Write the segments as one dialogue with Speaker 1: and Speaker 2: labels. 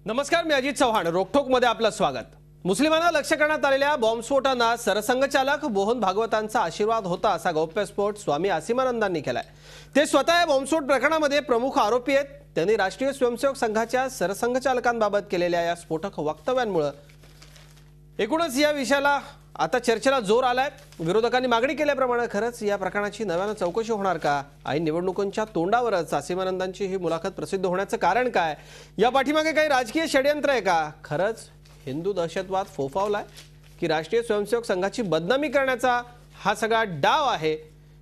Speaker 1: नमस्कार, मी अजित चव्हाण. रोकठोकमध्ये आपलं स्वागत. मुस्लिमांना लक्ष्य करण्यात आलेल्या बॉम्बस्फोटांना सरसंघचालक मोहन भागवतांचा आशीर्वाद होता असा गौप्यस्फोट स्वामी असीमानंदांनी केलाय. ते स्वतः या बॉम्बस्फोट प्रकरणामध्ये प्रमुख आरोपी आहेत. त्यांनी राष्ट्रीय स्वयंसेवक संघाच्या सरसंघचालकांबाबत केलेल्या या स्फोटक वक्तव्यांमुळे एकूणच या विषयाला आता चर्चेला जोर आलाय. विरोधकांनी मागणी केल्याप्रमाणे खरंच या प्रकरणाची नव्यानं चौकशी होणार का? ऐन निवडणुकांच्या तोंडावरच असीमानंदांची ही मुलाखत प्रसिद्ध होण्याचं कारण काय? या पाठीमागे काही राजकीय षडयंत्र आहे का? खरंच हिंदू दहशतवाद फोफावलाय की राष्ट्रीय स्वयंसेवक संघाची बदनामी करण्याचा हा सगळा डाव आहे?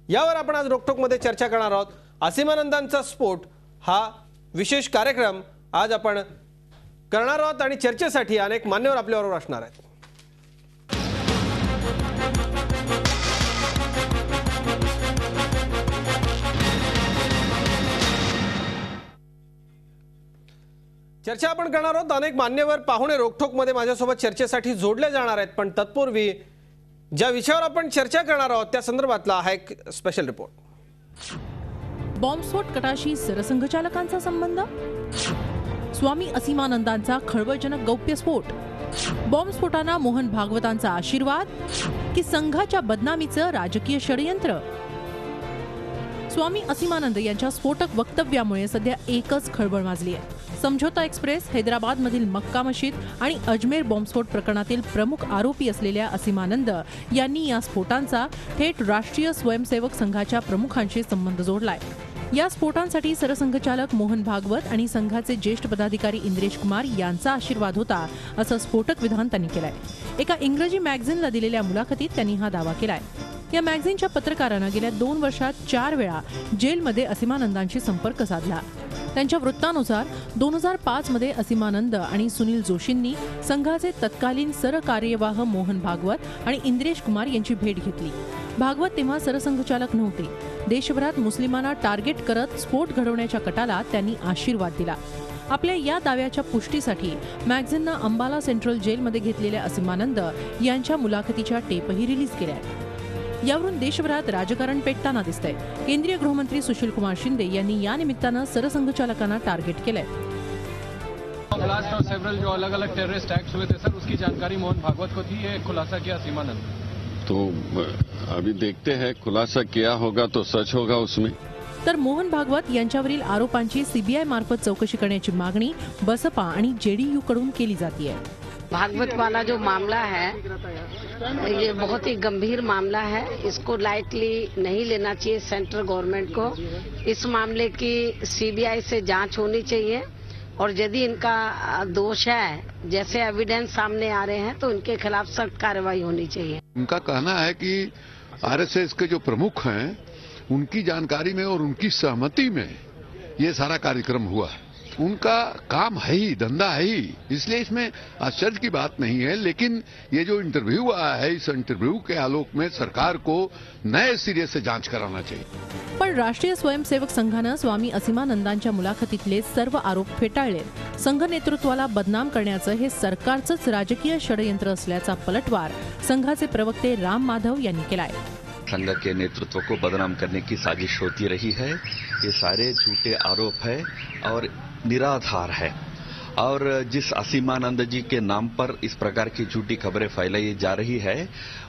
Speaker 1: यावर आपण आज रोकठोकमध्ये चर्चा करणार आहोत. असीमानंदांचा स्फोट हा विशेष कार्यक्रम आज आपण करणार आहोत आणि चर्चेसाठी अनेक मान्यवर आपल्याबरोबर असणार आहेत. चर्चा आपण करणार आहोत. अनेक मान्यवर पाहुणे रोकठोकमध्ये माझ्यासोबत चर्चेसाठी जोडले जाणार आहेत. पण तत्पूर्वी ज्या विषयावर आपण चर्चा करणार आहोत त्या संदर्भातला हा एक स्पेशल रिपोर्ट.
Speaker 2: बॉम्बस्फोट कटाशी सरसंघचालकांचा संबंध, स्वामी असीमानंदांचा खळबळजनक गौप्यस्फोट, बॉम्बस्फोटांना मोहन भागवतांचा आशीर्वाद की संघाच्या बदनामीचं राजकीय षडयंत्र? स्वामी असीमानंद यांच्या स्फोटक वक्तव्यामुळे सध्या एकच खळबळ माजली आहे. समझोता एक्सप्रेस, हैदराबादमधील मक्का मशीद आणि अजमेर बॉम्बस्फोट प्रकरणातील प्रमुख आरोपी असलेल्या असीमानंद यांनी या स्फोटांचा थेट राष्ट्रीय स्वयंसेवक संघाच्या प्रमुखांशी संबंध जोडलाय. या स्फोटांसाठी सरसंघचालक मोहन भागवत आणि संघाचे ज्येष्ठ पदाधिकारी इंद्रेश कुमार यांचा आशीर्वाद होता असं स्फोटक विधान त्यांनी केलंय. एका इंग्रजी मॅगझिनला दिलेल्या मुलाखतीत त्यांनी हा दावा केलाय. या मॅगझिनच्या पत्रकारानं गेल्या 2 वर्षात 4 वेळा जेलमध्ये असीमानंदांशी संपर्क साधला. त्यांच्या वृत्तानुसार 2005 मध्ये असीमानंद आणि सुनील जोशींनी संघाचे तत्कालीन सरकार्यवाह मोहन भागवत आणि इंद्रेश कुमार यांची भेट घेतली. भागवत तेव्हा सरसंघचालक नव्हते. देशभरात मुस्लिमांना टार्गेट करत स्फोट घडवण्याच्या कटाला त्यांनी आशीर्वाद दिला. आपल्या या दाव्याच्या पुष्टीसाठी मॅगझिननं अंबाला सेंट्रल जेलमध्ये घेतलेल्या असीमानंद यांच्या मुलाखतीच्या टेपही रिलीज केल्या. यावरून देशभरात राजकारण पेटताना दिसतंय. केंद्रीय गृहमंत्री सुशील कुमार शिंदे यांनी या निमित्तानं सरसंघचालकांना टार्गेट केलंय.
Speaker 3: ब्लास्ट और सेवरल जो अलग अलग टेररिस्ट एक्ट्स हुए थे सर, उसकी जानकारी मोहन भागवत को थी, ये खुलासा किया असीमानंद.
Speaker 4: तो अभी देखते हैं, खुलासा किया होगा तो सच होगा उसमें.
Speaker 2: तर मोहन भागवत यांच्यावरील आरोपांची सीबीआय मार्फत चौकशी करण्याची मागणी बसपा आणि जेडीयू कडून केली जातीये.
Speaker 5: भागवत वाला जो मामला है ये बहुत ही गंभीर मामला है. इसको लाइटली नहीं लेना चाहिए सेंट्रल गवर्नमेंट को. इस मामले की सीबीआई से जांच होनी चाहिए और यदि इनका दोष है, जैसे एविडेंस सामने आ रहे हैं, तो उनके खिलाफ सख्त कार्रवाई होनी चाहिए.
Speaker 6: उनका कहना है कि आरएसएस के जो प्रमुख हैं उनकी जानकारी में और उनकी सहमति में ये सारा कार्यक्रम हुआ है. उनका काम है ही, धंधा है ही, इसलिए इसमें आश्चर्य की बात नहीं है. लेकिन ये जो इंटरव्यू आया है, इस इंटरव्यू के आलोक में सरकार को नए सिरे से जांच कराना चाहिए.
Speaker 2: पण राष्ट्रीय स्वयंसेवक संघानं स्वामी असीमानंदांच्या मुलाखतीतले सर्व आरोप फेटाळले. संघ नेतृत्वाला बदनाम करण्याचं हे सरकारचंच राजकीय षडयंत्र असल्याचा पलटवार संघाचे प्रवक्ते राम माधव यांनी केलाय.
Speaker 7: संघ के नेतृत्व को बदनाम करने की साजिश होती रही है. ये सारे झूठे आरोप है और निराधार है. और जिस असीमानंद जी के नाम पर इस प्रकार की झूठी खबरें फैलाई जा रही है,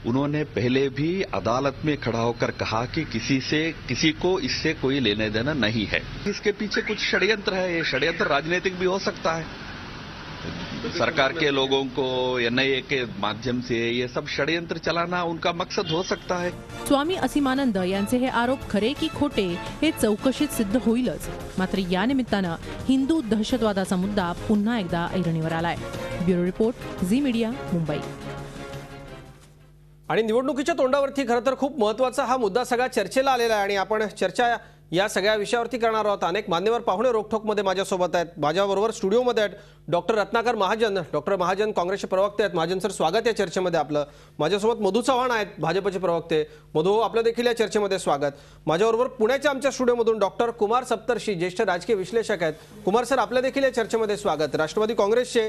Speaker 7: उन्होंने पहले भी अदालत में खड़ा होकर कहा कि किसी को इससे कोई लेने देना नहीं है. इसके पीछे कुछ षड्यंत्र है. ये षड्यंत्र राजनीतिक भी हो सकता है. सरकार के लोगों को एनआईए के माध्यम से ये सब षड्यंत्र चलाना उनका मकसद हो सकता है.
Speaker 2: स्वामी असीमानंद यांचे हे आरोप खरे की खोटे हे चौकशीत सिद्ध होईलच. मात्र या निमित्तानं हिंदू दहशतवादाचा मुद्दा पुन्हा एकदा ऐरणीवर आलाय. Bureau report, Zee media, Mumbai.
Speaker 1: आणि निवडणुकीच्या तोंडावरती खरं तर खूप महत्त्वाचा हा मुद्दा सगळा चर्चेला आलेला आहे आणि आपण चर्चा या सगळ्या विषयावरती करणार आहोत. अनेक मान्यवर पाहुणे रोकठोकमध्ये माझ्यासोबत आहेत. माझ्याबरोबर स्टुडिओमध्ये आहेत डॉक्टर रत्नाकर महाजन. डॉक्टर महाजन काँग्रेसचे प्रवक्ते आहेत. महाजन सर, स्वागत या चर्चेमध्ये आपलं. माझ्यासोबत मधू चव्हाण आहेत, भाजपचे प्रवक्ते. मधू, आपलं देखील या चर्चेमध्ये स्वागत. माझ्याबरोबर पुण्याच्या आमच्या स्टुडिओमधून डॉक्टर कुमार सप्तर्षी, ज्येष्ठ राजकीय विश्लेषक आहेत. कुमार सर, आपलं देखील या चर्चेमध्ये स्वागत. राष्ट्रवादी काँग्रेसचे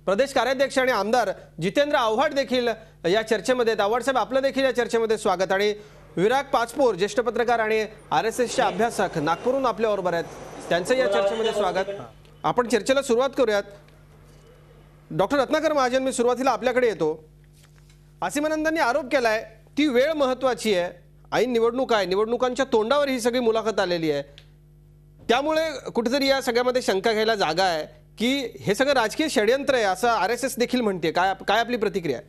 Speaker 1: प्रदेश कार्याध्यक्ष आणि आमदार जितेंद्र आव्हाड देखील या चर्चेमध्ये आहेत. आव्हाड साहेब, आपलं देखील या चर्चेमध्ये स्वागत. आणि विराग पाचपोर, ज्येष्ठ पत्रकार आणि आरएसएसचे अभ्यासक, नागपूरहून आपल्याबरोबर आहेत. त्यांचं या चर्चेमध्ये स्वागत. आपण चर्चेला सुरुवात करूयात. डॉक्टर रत्नाकर महाजन, मी सुरुवातीला आपल्याकडे येतो. असीमानंदांनी आरोप केलाय ती वेळ महत्वाची आहे, ऐन निवडणूक आहे, निवडणुकांच्या तोंडावर ही सगळी मुलाखत आलेली आहे, त्यामुळे कुठेतरी या सगळ्यामध्ये शंका घ्यायला जागा आहे की हे सगळं राजकीय षडयंत्र आहे असं RSS देखील म्हणते. काय आपली प्रतिक्रिया आहे?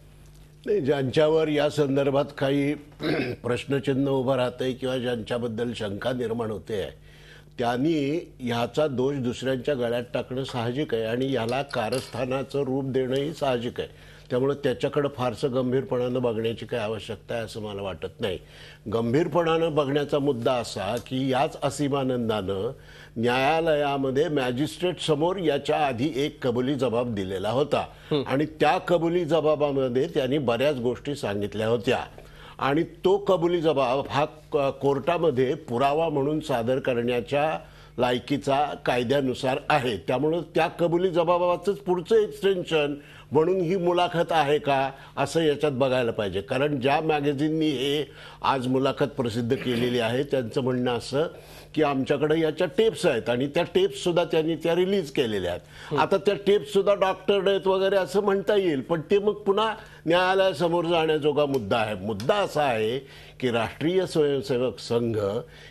Speaker 8: नाही, ज्यांच्यावर या संदर्भात काही प्रश्नचिन्ह उभं राहतंय किंवा ज्यांच्याबद्दल शंका निर्माण होते आहे त्यांनी ह्याचा दोष दुसऱ्यांच्या गळ्यात टाकणं साहजिक आहे आणि याला कारस्थानाचं रूप देणंही साहजिक आहे. त्यामुळे त्याच्याकडे फारसं गंभीरपणानं बघण्याची काही आवश्यकता आहे असं मला वाटत नाही. गंभीरपणानं बघण्याचा मुद्दा असा की याच असीमानंदानं न्यायालयामध्ये मॅजिस्ट्रेट समोर याच्या आधी एक कबुली जबाब दिलेला होता आणि त्या कबुली जबाबामध्ये त्यांनी बऱ्याच गोष्टी सांगितल्या होत्या आणि तो कबुली जबाब हा कोर्टामध्ये पुरावा म्हणून सादर करण्याच्या लायकीचा कायद्यानुसार आहे. त्यामुळं त्या कबुली जबाबाचंच पुढचं एक्सटेन्शन म्हणून ही मुलाखत आहे का असं याच्यात बघायला पाहिजे. कारण ज्या मॅगझिननी हे आज मुलाखत प्रसिद्ध केलेली आहे त्यांचं म्हणणं असं की आमच्याकडे याच्या टेप्स आहेत आणि त्या टेप्स सुद्धा त्यांनी त्या रिलीज केलेल्या आहेत. आता त्या टेप्स सुद्धा डॉक्टर आहेत वगैरे असं म्हणता येईल, पण ते मग पुन्हा न्यायालयासमोर जाण्याजोगा मुद्दा आहे. मुद्दा असा आहे की राष्ट्रीय स्वयंसेवक संघ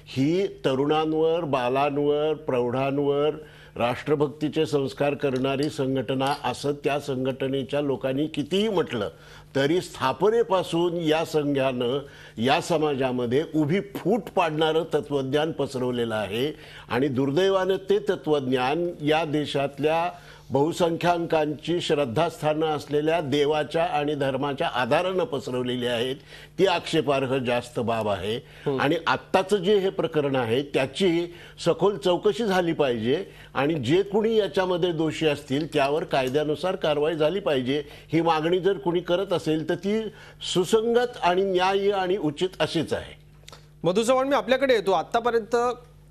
Speaker 8: ही तरुणांवर, बालांवर, प्रौढांवर राष्ट्रभक्तीचे संस्कार करणारी संघटना असं त्या संघटनेच्या लोकांनी कितीही म्हटलं तरी स्थापनेपासून या संघानं या समाजामध्ये उभी फूट पाडणारं तत्वज्ञान पसरवलेलं आहे आणि दुर्दैवानं ते तत्वज्ञान या देशातल्या बहुसंख्याकांची श्रद्धास्थानं असलेल्या देवाच्या आणि धर्माच्या आधारानं पसरवलेली आहेत. ती आक्षेपार्ह जास्त बाब आहे आणि आत्ताचं जे हे प्रकरण आहे त्याची सखोल चौकशी झाली पाहिजे आणि जे कुणी याच्यामध्ये दोषी असतील त्यावर कायद्यानुसार कारवाई झाली पाहिजे. ही मागणी जर कुणी करत असेल तर ती सुसंगत आणि न्याय्य आणि उचित अशीच आहे.
Speaker 1: मधु चव्हाण, मी आपल्याकडे येतो. आतापर्यंत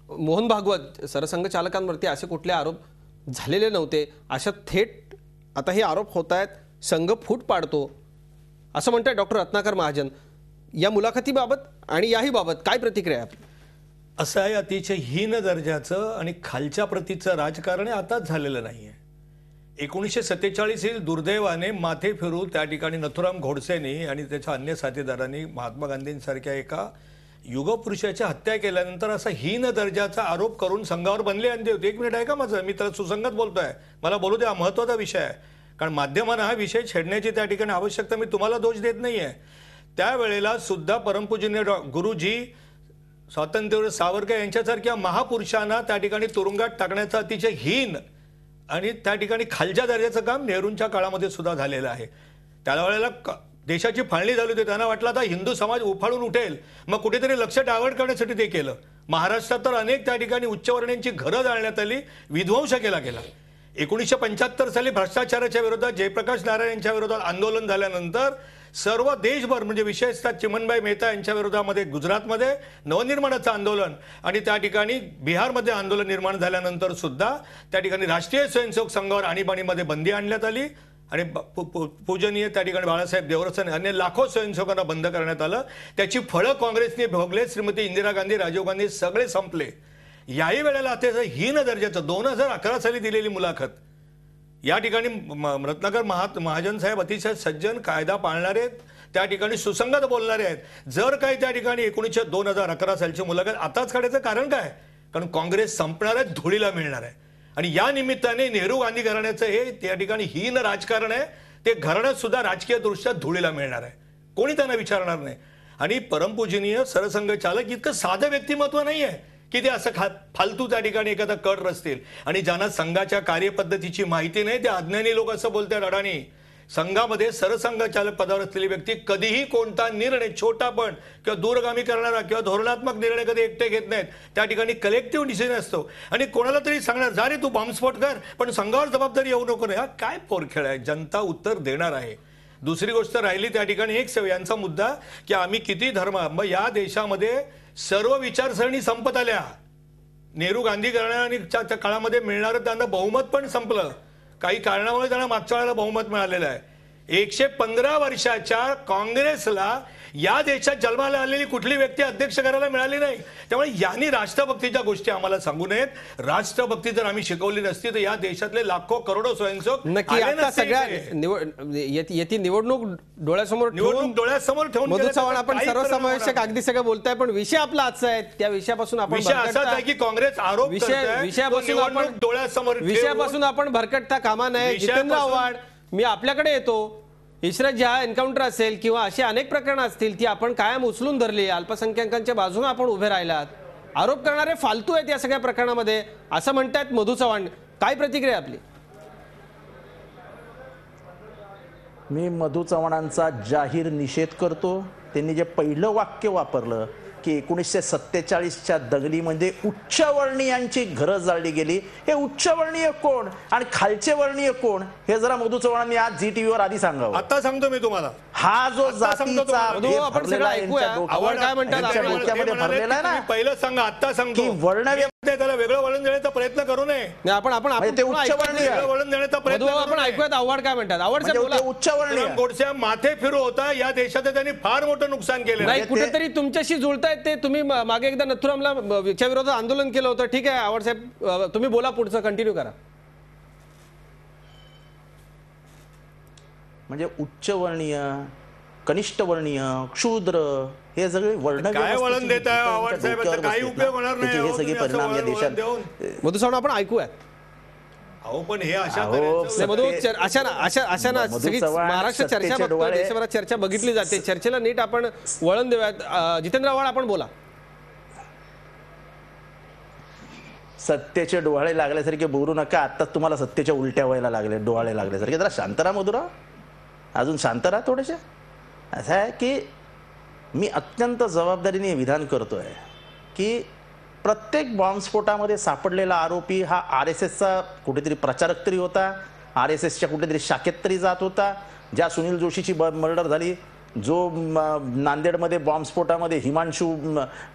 Speaker 1: मोहन भागवत सरसंघचालकांवरती असे कुठले आरोप झालेले नव्हते, अशा थेट आता हे आरोप होत आहेत, संघ फूट पाडतो असं म्हणताय डॉक्टर रत्नाकर महाजन. या मुलाखतीबाबत आणि याही बाबत काय प्रतिक्रिया आहे आपली?
Speaker 9: असं आहे, अतिशय हीन दर्जाचं आणि खालच्या प्रतीचं राजकारण आताच झालेलं नाही आहे. 1947 ही दुर्दैवाने माथे फिरू त्या ठिकाणी नथुराम गोडसेंनी आणि त्याच्या अन्य साथीदारांनी महात्मा गांधींसारख्या एका युगपुरुषाची हत्या केल्यानंतर असा हीन दर्जाचा आरोप करून संघावर बनले आणले होते. एक मिनिट आहे का माझं, मी त्याला सुसंगत बोलतोय, मला बोलू द्या. महत्वाचा विषय आहे कारण माध्यमांना हा विषय छेडण्याची त्या ठिकाणी आवश्यकता, मी तुम्हाला दोष देत नाहीये. त्यावेळेला सुद्धा परमपूजनीय गुरुजी स्वातंत्र्यवीर सावरकर यांच्यासारख्या महापुरुषांना त्या ठिकाणी तुरुंगात टाकण्याचं अतिशय हीन आणि त्या ठिकाणी खालच्या दर्जाचं काम नेहरूंच्या काळामध्ये सुद्धा झालेलं आहे. त्यावेळेला देशाची फाळणी झाली होती, त्यांना वाटलं आता हिंदू समाज उफाळून उठेल, मग कुठेतरी लक्ष डायव्हर्ट करण्यासाठी ते केलं. महाराष्ट्रात तर अनेक त्या ठिकाणी उच्चवर्णीयांची घरं जाळण्यात आली, विध्वंस केला गेला. 1975 साली भ्रष्टाचाराच्या विरोधात जयप्रकाश नारायण यांच्या विरोधात आंदोलन झाल्यानंतर सर्व देशभर म्हणजे विशेषतः चिमनबाई मेहता यांच्या विरोधामध्ये गुजरातमध्ये नवनिर्माणाचं आंदोलन आणि त्या ठिकाणी बिहारमध्ये आंदोलन निर्माण झाल्यानंतर सुद्धा त्या ठिकाणी राष्ट्रीय स्वयंसेवक संघावर आणीबाणीमध्ये बंदी आणण्यात आली आणि पूजनीय त्या ठिकाणी बाळासाहेब देवरसन अन्य लाखो स्वयंसेवकांना बंद करण्यात आलं. त्याची फळं काँग्रेसने भोगले. श्रीमती इंदिरा गांधी, राजीव गांधी सगळे संपले. याही वेळेला अतिशय हीन दर्जाचं 2011 साली दिलेली मुलाखत या ठिकाणी रत्नाकर महाजन साहेब अतिशय सज्जन, कायदा पाळणारे, त्या ठिकाणी सुसंगत बोलणारे आहेत. जर काही त्या ठिकाणी 2011 सालची मुलाखत आताच काढायचं कारण काय, कारण काँग्रेस संपणार आहे, धुळीला मिळणार आहे आणि या निमित्ताने नेहरू गांधी घराण्याचं हे त्या ठिकाणी हीन राजकारण आहे. ते घराण्यात सुद्धा राजकीय दृष्ट्या धुळीला मिळणार आहे, कोणी त्यांना विचारणार नाही. आणि परमपूजनीय सरसंघचालक इतकं साधं व्यक्तिमत्व नाही आहे की ते असं फालतू त्या ठिकाणी एखादा कट रचतील. आणि ज्यांना संघाच्या कार्यपद्धतीची माहिती नाही ते अज्ञानी लोक असं बोलतात अडाणी. संघामध्ये सरसंघचालक पदावर असलेली व्यक्ती कधीही कोणता निर्णय, छोटा पण किंवा दूरगामी करणारा किंवा धोरणात्मक निर्णय कधी एकटे घेत नाहीत. त्या ठिकाणी कलेक्टिव्ह डिसिजन असतो आणि कोणाला तरी सांगणार जा रे तू बॉम्बस्फोट कर पण संघावर जबाबदारी येऊ नको नाही. हा काय पोरखेळ आहे, जनता उत्तर देणार आहे. दुसरी गोष्ट राहिली त्या ठिकाणी एक यांचा मुद्दा की आम्ही किती धर्म, मग या देशामध्ये सर्व विचारसरणी संपत आल्या. नेहरू गांधी घराण्याच्या काळामध्ये मिळणारं त्यांना बहुमत पण संपलं. काही कारणामुळे त्यांना मागच्या वेळेला बहुमत मिळालेलं आहे. 115 वर्षाच्या काँग्रेसला या देशात जन्माला आलेली कुठली व्यक्ती अध्यक्ष करायला मिळाली नाही. त्यामुळे यांनी राष्ट्रभक्तीच्या गोष्टी आम्हाला सांगू नयेत. राष्ट्रभक्ती जर आम्ही शिकवली नसती तर या देशातले लाखो करोडो स्वयंसेवक
Speaker 1: नक्की
Speaker 9: आले
Speaker 1: आता
Speaker 9: नसते
Speaker 1: सगळ्या
Speaker 9: इथे.
Speaker 1: येती निवडणूक डोळ्यासमोर
Speaker 9: निवडणूक डोळ्यासमोर ठेवून
Speaker 1: मधु
Speaker 9: गेलं तर
Speaker 1: चव्हाण आपण
Speaker 9: काही
Speaker 1: सर्वसमावेशक
Speaker 9: परिणाम
Speaker 1: अगदी सगळं बोलताय, पण विषय आपला आजचा आहे त्या विषयापासून आपण
Speaker 9: विषय असाच आहे की काँग्रेस आरोप
Speaker 1: विषयापासून आपण
Speaker 9: डोळ्यासमोर
Speaker 1: विषयापासून आपण भरकटता कामा नये. जितेंद्र आव्हाड, मी आपल्याकडे येतो. इशरत जहां एन्काउंटर असेल किंवा अशी अनेक प्रकरणं असतील ती आपण कायम उचलून धरली. अल्पसंख्याकांच्या बाजूने आपण उभे राहिलात. आरोप करणारे फालतू आहेत या सगळ्या प्रकरणामध्ये असं म्हणतायत मधु चव्हाण. काय प्रतिक्रिया आपली?
Speaker 10: मी मधु चव्हाणांचा जाहीर निषेध करतो. त्यांनी जे पहिलं वाक्य वापरलं की 1947च्या दंगलीमध्ये उच्चवर्णीयांची घरं जाळली गेली, हे उच्चवर्णीय कोण आणि खालचे वर्णीय कोण हे जरा मधु चव्हाणांनी आज झी टीव्हीवर आधी सांगावं.
Speaker 9: आता सांगतो मी तुम्हाला.
Speaker 10: हा जो जातीचा
Speaker 1: आपण सगळं ऐकूया. आव्हाड काय म्हणतात
Speaker 10: डोक्यामध्ये भरलेला आहे ना,
Speaker 9: पहिलं सांगा, आता सांगतो
Speaker 10: की वर्ण
Speaker 9: त्याला वेगळं वळण देण्याचा प्रयत्न करू नये.
Speaker 1: आपण
Speaker 10: ते उच्चवर्णीय
Speaker 9: वेगळं वळण देण्याचा प्रयत्न
Speaker 1: आपण ऐकूयात आव्हाड काय म्हणतात. आव्हाड साहेब बोला.
Speaker 10: उच्चवर्णीय
Speaker 9: गोडसे माथे फिरू होता या देशात त्यांनी फार मोठं नुकसान केलं.
Speaker 1: नाही, कुठेतरी तुमच्याशी जुळतायत ते. तुम्ही मागे एकदा नथुरामला च्या विरोधात आंदोलन केलं होतं. ठीक आहे आव्हाड साहेब, तुम्ही बोला, पुढचं कंटिन्यू करा.
Speaker 10: म्हणजे उच्चवर्णीय, कनिष्ठवर्णीय, क्षुद्र हे सगळे वर्ण
Speaker 9: काय वळण देत आहे आव्हाड साहेब? काही उपयोग होणार नाही.
Speaker 10: हे सगळे परिणाम या देशात.
Speaker 1: मधु चव्हाण आपण ऐकूयात.
Speaker 9: अहो पण हे अशा
Speaker 1: अशा ना सगळी महाराष्ट्र चर्चा बघतो, देशभरात चर्चा बघितली जाते. चर्चेला नीट आपण वळण देऊयात. जितेंद्र आव्हाड आपण बोला.
Speaker 10: सत्तेचे डोहाळे लागल्यासारखे बोलू नका. आत्ताच तुम्हाला सत्तेच्या उलट्या व्हायला लागले, डोहाळे लागल्यासारखे. जरा शांत राहा मधुरा, अजून शांत राहा थोडेसे. असं आहे की मी अत्यंत जबाबदारीने विधान करतोय की प्रत्येक बॉम्बस्फोटामध्ये सापडलेला आरोपी हा RSSचा कुठेतरी प्रचारक तरी होता, RSSच्या कुठेतरी शाखेत तरी जात होता. ज्या सुनील जोशीची मर्डर झाली, जो नांदेडमध्ये बॉम्बस्फोटामध्ये हिमांशू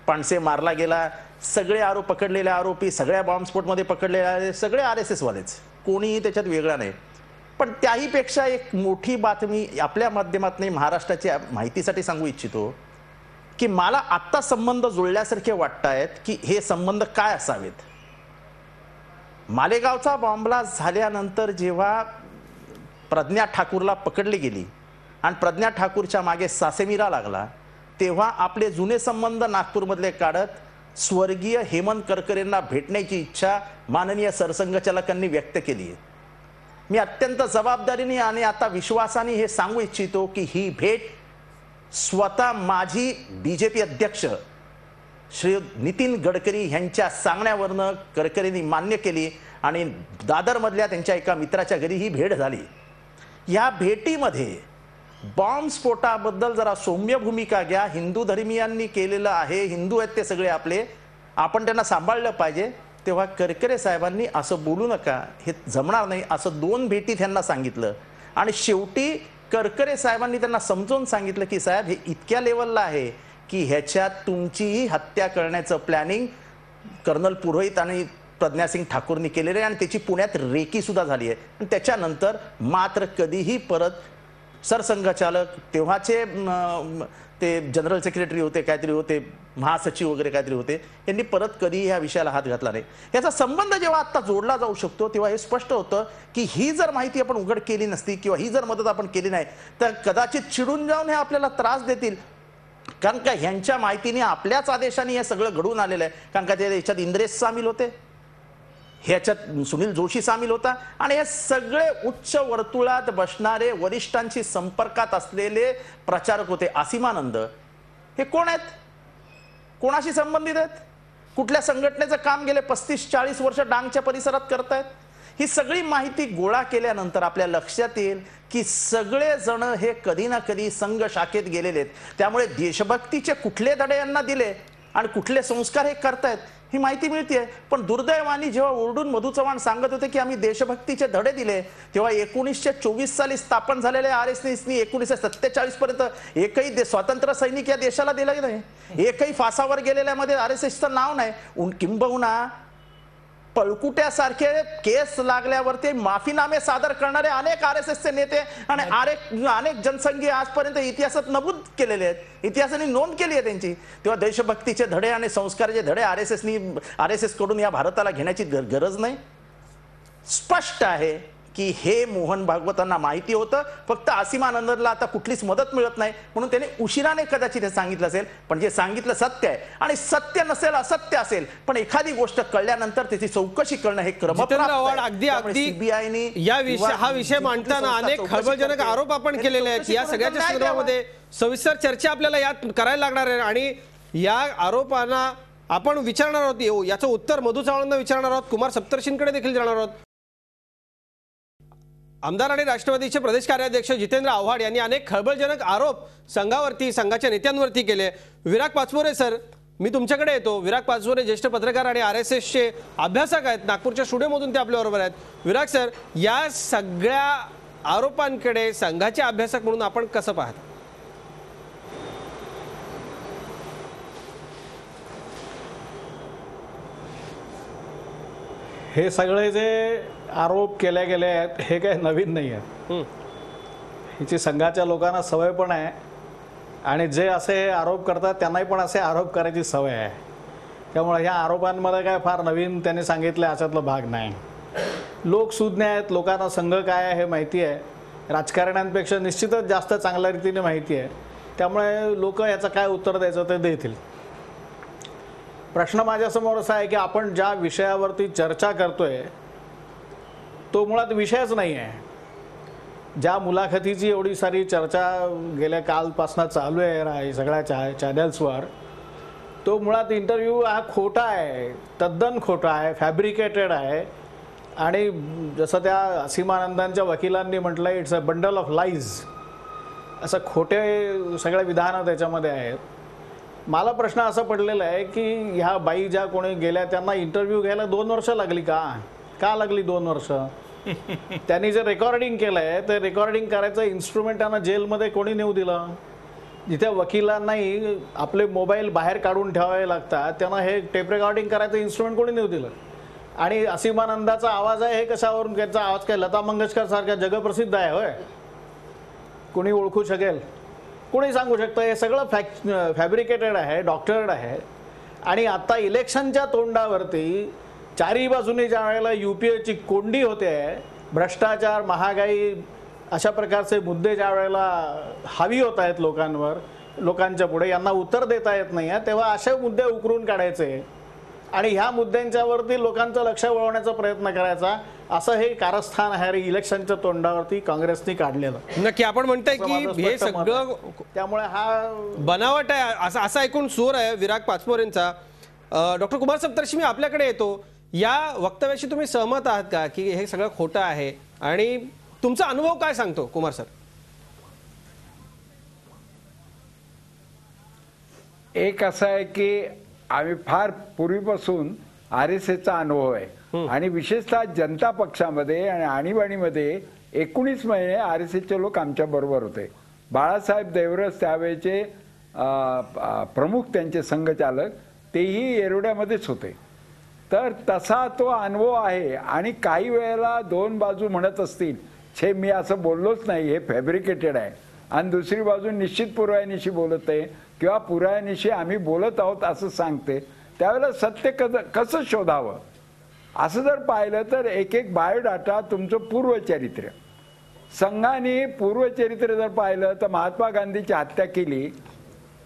Speaker 10: पांडसे मारला गेला, सगळे पकडलेले आरोपी, सगळ्या बॉम्बस्फोटमध्ये पकडलेले सगळे RSS वालेच, कोणीही त्याच्यात वेगळा नाही. पण त्याहीपेक्षा एक मोठी बातमी आपल्या माध्यमातून महाराष्ट्राच्या माहितीसाठी सांगू इच्छितो की मला आत्ता संबंध जुळल्यासारखे वाटत आहेत की हे संबंध काय असावेत. मालेगावचा बॉम्बलास्ट झाल्यानंतर जेव्हा प्रज्ञा ठाकूरला पकडली गेली आणि प्रज्ञा ठाकूरच्या मागे सासेमिरा लागला, तेव्हा आपले जुने संबंध नागपूरमधले काढत स्वर्गीय हेमंत करकरेंना भेटण्याची इच्छा माननीय सरसंघचालकांनी व्यक्त केली आहे. मी अत्यंत जबाबदारीने आणि आता विश्वासाने हे सांगू इच्छितो की ही भेट स्वतः माजी BJP अध्यक्ष श्री नितीन गडकरी यांच्या सांगण्यावरनं करकरेंनी मान्य केली आणि दादरमधल्या त्यांच्या एका मित्राच्या घरी ही भेट झाली. या भेटीमध्ये बॉम्बस्फोटाबद्दल जरा सौम्य भूमिका घ्या. हिंदू धर्मीयांनी केलेलं आहे, हिंदू आहेत ते सगळे आपले, आपण त्यांना सांभाळलं पाहिजे. तेव्हा करकरे साहेबांनी असं बोलू नका, हे जमणार नाही असं 2 भेटी त्यांना सांगितलं. आणि शेवटी करकरे साहेबांनी त्यांना समजून सांगितलं की साहेब हे इतक्या लेवलला आहे की ह्याच्यात तुमचीही हत्या करण्याचं प्लॅनिंग कर्नल पुरोहित आणि प्रज्ञासिंग ठाकूरनी केलेलं आहे आणि त्याची पुण्यात रेकी सुद्धा झाली आहे. आणि त्याच्यानंतर मात्र कधीही परत सरसंघचालक, तेव्हाचे ते जनरल सेक्रेटरी होते, काहीतरी होते, महासचिव वगैरे काहीतरी होते, यांनी परत कधीही ह्या विषयाला हात घातला नाही. याचा संबंध जेव्हा आता जोडला जाऊ शकतो तेव्हा हे स्पष्ट होतं की ही जर माहिती आपण उघड केली नसती किंवा ही जर मदत आपण केली नाही तर कदाचित चिडून जाऊन हे आपल्याला त्रास देतील. कारण का ह्यांच्या माहितीने आपल्याच आदेशाने हे सगळं घडून आलेलं आहे. कारण का ते याच्यात इंद्रेश सामील होते, ह्याच्यात सुनील जोशी सामील होता आणि हे सगळे उच्च वर्तुळात बसणारे वरिष्ठांशी संपर्कात असलेले प्रचारक होते. आसिमानंद हे कोण आहेत, कोणाशी संबंधित आहेत, कुठल्या संघटनेचं काम गेले 35-40 वर्ष डांगच्या परिसरात करतायत. ही सगळी माहिती गोळा केल्यानंतर आपल्या लक्षात येईल की सगळे जण हे कधी ना कधी संघ शाखेत गेलेले आहेत. त्यामुळे देशभक्तीचे कुठले धडे यांना दिले आणि कुठले संस्कार हे करतायत ही माहिती मिळते. पण दुर्दैवाने जेव्हा ओरडून मधु चव्हाण सांगत होते की आम्ही देशभक्तीचे धडे दिले, तेव्हा 1924 साली स्थापन झालेले RSSनी 1947 पर्यंत एकही स्वातंत्र्य सैनिक या देशाला दिला नाही. एकही फासावर गेलेल्यामध्ये RSSचं नाव नाही. किंबहुना पळकुट्यासारखे केस लागल्यावरती माफीनामे सादर करणारे अनेक RSSचे नेते आणि अनेक जनसंघीय आजपर्यंत इतिहासात नमूद केलेले आहेत, इतिहासाने नोंद केली आहे त्यांची. तेव्हा देशभक्तीचे धडे आणि संस्काराचे धडे RSS कडून या भारताला घेण्याची गरज नाही. स्पष्ट आहे की हे मोहन भागवतांना माहिती होतं, फक्त असीमानंदला आता कुठलीच मदत मिळत नाही म्हणून त्याने उशिराने कदाचित हे सांगितलं असेल. पण जे सांगितलं सत्य आहे आणि सत्य नसेल, असत्य असेल, पण एखादी गोष्ट कळल्यानंतर त्याची चौकशी करणं हे
Speaker 1: जितेंद्र आव्हाड, अगदी
Speaker 10: सीबीआयने
Speaker 1: हा विषय मांडताना अनेक खळबळजनक आरोप आपण केलेले आहेत. या सगळ्याच्या संदर्भामध्ये सविस्तर चर्चा आपल्याला यात करायला लागणार आहे आणि या आरोपांना आपण विचारणार आहोत. याचं उत्तर मधू चव्हाणांना विचारणार आहोत, कुमार सप्तर्षींकडे देखील जाणार आहोत. आमदार आणि राष्ट्रवादीचे प्रदेश कार्याध्यक्ष जितेंद्र आव्हाड यांनी अनेक खळबळजनक आरोप संघावरती, संघाच्या नेत्यांवरती केले. विराग पाचपुरे सर, मी तुमच्याकडे येतो. विराग पाचपुरे ज्येष्ठ पत्रकार आणि RSSचे अभ्यासक आहेत, नागपूरच्या स्टुडिओमधून ते आपल्याबरोबर आहेत. विराग सर, या सगळ्या आरोपांकडे संघाचे अभ्यासक म्हणून आपण कसं पाहता?
Speaker 11: हे सगळे जे आरोप केले गेले आहेत हे काही नवीन नाही आहेत. हिची संघाच्या लोकांना सवय पण आहे आणि जे असे आरोप करतात त्यांनाही पण असे आरोप करायची सवय आहे. त्यामुळे ह्या आरोपांमध्ये काय फार नवीन त्यांनी सांगितलं अशातला भाग नाही. लोक सुज्ञ आहेत, लोकांना संघ काय आहे हे माहिती आहे, राजकारण्यांपेक्षा निश्चितच जास्त चांगल्या रीतीने माहिती आहे. त्यामुळे लोक याचं काय उत्तर द्यायचं ते देतील. प्रश्न माझ्यासमोर असा आहे की आपण ज्या विषयावरती चर्चा करतोय तो मुळात विषयच नाही आहे. ज्या मुलाखतीची एवढी सारी चर्चा गेल्या कालपासून चालू आहे सगळ्या चॅनल्सवर, तो मुळात इंटरव्ह्यू हा खोटा आहे, तद्दन खोटा आहे, फॅब्रिकेटेड आहे. आणि जसं त्या असीमानंदांच्या वकिलांनी म्हटलं, it's a bundle of lies. असं खोटे सगळे विधानं त्याच्यामध्ये आहेत. मला प्रश्न असा पडलेला आहे की ह्या बाई ज्या कोणी गेल्या त्यांना इंटरव्ह्यू घ्यायला 2 वर्ष लागली का लागली 2 वर्ष? त्यांनी जे रेकॉर्डिंग केलं आहे ते रेकॉर्डिंग करायचं इन्स्ट्रुमेंट त्यांना जेलमध्ये कोणी नेऊ दिलं? जिथे वकिलांनाही आपले मोबाईल बाहेर काढून ठेवावे लागतात त्यांना हे टेप रेकॉर्डिंग करायचं इन्स्ट्रुमेंट कोणी नेऊ दिलं? आणि असीमानंदाचा आवाज आहे हे कशावरून? त्यांचा आवाज काय लता मंगेशकर सारख्या जगप्रसिद्ध आहे होय? कोणी ओळखू शकेल? कोणी सांगू शकतं? हे सगळं फॅब्रिकेटेड आहे, डॉक्टरेड आहे. आणि आता इलेक्शनच्या तोंडावरती चारी बाजूने ज्या वेळेला UPAची कोंडी होते, भ्रष्टाचार, महागाई अशा प्रकारचे मुद्दे ज्या वेळेला हावी होत आहेत लोकांच्या पुढे, यांना उत्तर देता येत नाही आहे, तेव्हा असे मुद्दे उकरून काढायचे आणि ह्या मुद्द्यांच्यावरती लोकांचं लक्ष वळवण्याचा प्रयत्न करायचा, असं हे कारस्थान आहे इलेक्शनच्या तोंडावरती काँग्रेसने काढलेलं.
Speaker 1: नक्की आपण म्हणताय की हे सगळं
Speaker 11: त्यामुळे हा
Speaker 1: बनावट आहे असा ऐकून सूर आहे विराग पाचपोरेंचा. डॉक्टर कुमार सप्तर्षी, मी आपल्याकडे येतो. या वक्तव्याशी तुम्ही सहमत आहात का की हे सगळं खोटं आहे आणि तुमचा अनुभव काय सांगतो कुमार सर?
Speaker 12: एक असं आहे की आम्ही फार पूर्वीपासून RSSचा अनुभव आहे आणि विशेषतः जनता पक्षामध्ये आणि आणीबाणीमध्ये 19 महिने RSSचे लोक आमच्या बरोबर होते. बाळासाहेब देवरस त्यावेळेचे प्रमुख, त्यांचे संघचालक, तेही येरवड्यामध्येच होते. तर तसा तो अनुभव आहे. आणि काही वेळेला 2 बाजू म्हणत असतील, छे मी असं बोललोच नाही, हे फॅब्रिकेटेड आहे, आणि दुसरी बाजू निश्चित पुराव्यानिशी बोलत आहे किंवा पुराव्यानिशी आम्ही बोलत आहोत असं सांगते. त्यावेळेला सत्य कसं शोधावं असं जर पाहिलं तर एक बायोडाटा, तुमचं पूर्वचरित्र, संघाने पूर्वचरित्र जर पाहिलं तर महात्मा गांधीची हत्या केली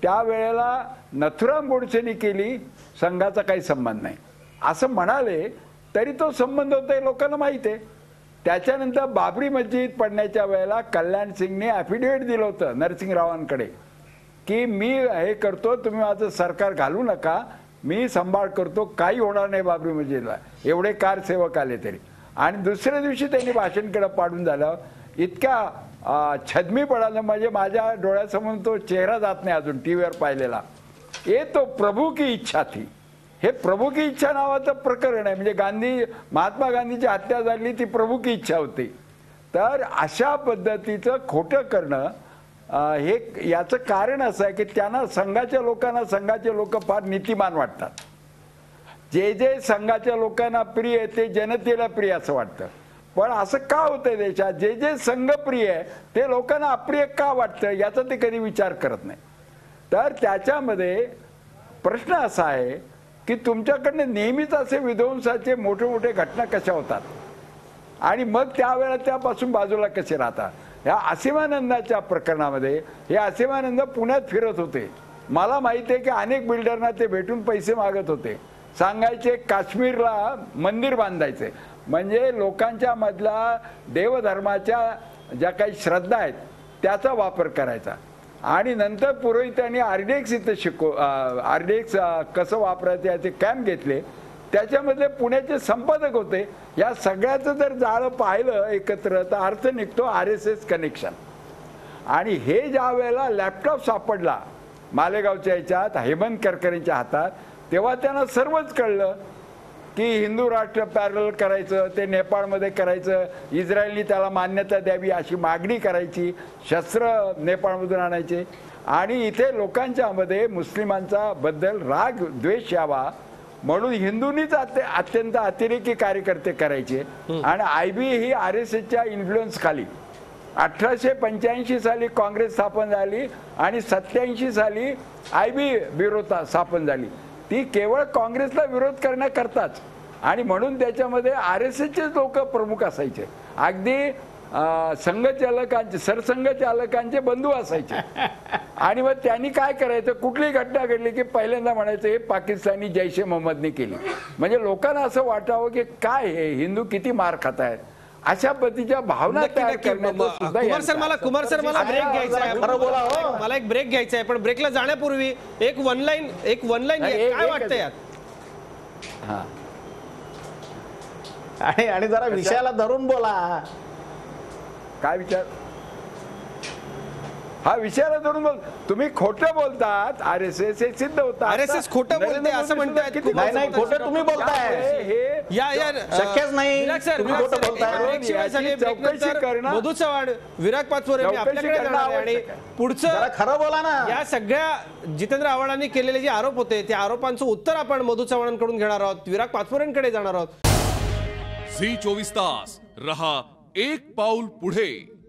Speaker 12: त्यावेळेला नथुराम गोडसेंनी केली, संघाचा काही संबंध नाही असं म्हणाले तरी तो संबंध होता हे लोकांना माहिती आहे. त्याच्यानंतर बाबरी मस्जिद पडण्याच्या वेळेला कल्याण सिंगने ॲफिडेव्हिट दिलं होतं नरसिंहरावांकडे की मी हे करतो, तुम्ही माझं सरकार घालू नका, मी सांभाळ करतो, काही होणार नाही बाबरी मस्जिदला. एवढे कारसेवक आले तरी. आणि दुसऱ्या दिवशी त्यांनी भाषणकडे पाडून झालं. इतक्या छदमी पडालं म्हणजे माझ्या डोळ्यासमोर तो चेहरा जात नाही अजून टीव्हीवर पाहिलेला. हे तो प्रभू की इच्छा थी. हे प्रभू की इच्छा नावाचं प्रकरण आहे. म्हणजे महात्मा गांधीची हत्या झाली ती प्रभू की इच्छा होती. तर अशा पद्धतीचं खोटं करणं हे याचं कारण असं आहे की त्यांना संघाच्या लोकांना संघाचे लोक फार नीतिमान वाटतात. जे संघाच्या लोकांना प्रिय आहे ते जनतेला प्रिय असं वाटतं. पण असं का होतंय देशात, जे संघ प्रिय आहे ते लोकांना अप्रिय का वाटतं याचा ते कधी विचार करत नाही. तर त्याच्यामध्ये प्रश्न असा आहे की तुमच्याकडनं नेहमीच असे विध्वंसाचे मोठे मोठे घटना कशा होतात आणि मग त्यावेळेला त्यापासून बाजूला कसे राहतात. ह्या असीमानंदाच्या प्रकरणामध्ये हे असीमानंद पुण्यात फिरत होते. मला माहिती आहे की अनेक बिल्डरना ते भेटून पैसे मागत होते. सांगायचे काश्मीरला मंदिर बांधायचे, म्हणजे लोकांच्या मधला देवधर्माच्या ज्या काही श्रद्धा आहेत त्याचा वापर करायचा. आणि नंतर पुरोहितांनी RDX इथं RDX कसं वापरायचं याचे कॅम्प घेतले. त्याच्यामधले पुण्याचे संपादक होते. या सगळ्याचं जर जाळं पाहिलं एकत्र तर अर्थ निघतो RSS कनेक्शन. आणि हे ज्या वेळेला लॅपटॉप सापडला मालेगावच्या याच्यात हेमंत करकरेंच्या हातात, तेव्हा त्यांना सर्वच कळलं की हिंदू राष्ट्र पॅरल करायचं, ते नेपाळमध्ये करायचं, इस्रायलनी त्याला मान्यता द्यावी अशी मागणी करायची, शस्त्र नेपाळमधून आणायचे आणि इथे लोकांच्या मध्ये मुस्लिमांचा बद्दल राग द्वेष यावा म्हणून हिंदूंनीच अत्यंत अतिरेकी कार्यकर्ते करायचे. आणि IB ही RSSच्या इन्फ्लुएन्स खाली 1885 साली काँग्रेस स्थापन झाली आणि 87 साली IB ब्युरो स्थापन झाली. ती केवळ काँग्रेसला विरोध करण्याकरताच. आणि म्हणून त्याच्यामध्ये RSSचेच लोक प्रमुख असायचे. अगदी संघचालकांचे सरसंघचालकांचे बंधू असायचे. आणि मग त्यांनी काय करायचं, कुठली घटना घडली की पहिल्यांदा म्हणायचं हे पाकिस्तानी जैश ए मोहम्मदने केली, म्हणजे लोकांना असं वाटावं की काय हे हिंदू किती मार खात आहेत अशा पद्धतीच्या भावना तयार करण्याचं सुद्धा.
Speaker 1: कुमार सर मला ब्रेक घ्यायचा आहे. मला एक ब्रेक घ्यायचा आहे, पण ब्रेकला जाण्यापूर्वी एक वन लाईन काय वाटतं यात?
Speaker 12: हा
Speaker 11: आणि जरा विषयाला धरून बोला.
Speaker 12: काय विचार? हा विषयाला धरून बोल. तुम्ही खोटं बोलतात, RSS हे सिद्ध होतात.
Speaker 1: RSS खोटं बोलते असं म्हणतायत.
Speaker 11: नाही खोटं तुम्ही बोलताय, शक्यच नाही.
Speaker 12: चौकशी करणं,
Speaker 1: मधु चव्हाण, विराग पाचपुरे आपल्याकडे आणि पुढचं
Speaker 11: खरं बोला ना.
Speaker 1: या सगळ्या जितेंद्र आव्हाडांनी केलेले जे आरोप होते त्या आरोपांचं उत्तर आपण मधु चव्हाणांकडून घेणार आहोत, विराग पाचपुरेंकडे जाणार आहोत.
Speaker 13: झी 24 तास रहा एक पाऊल पुढे.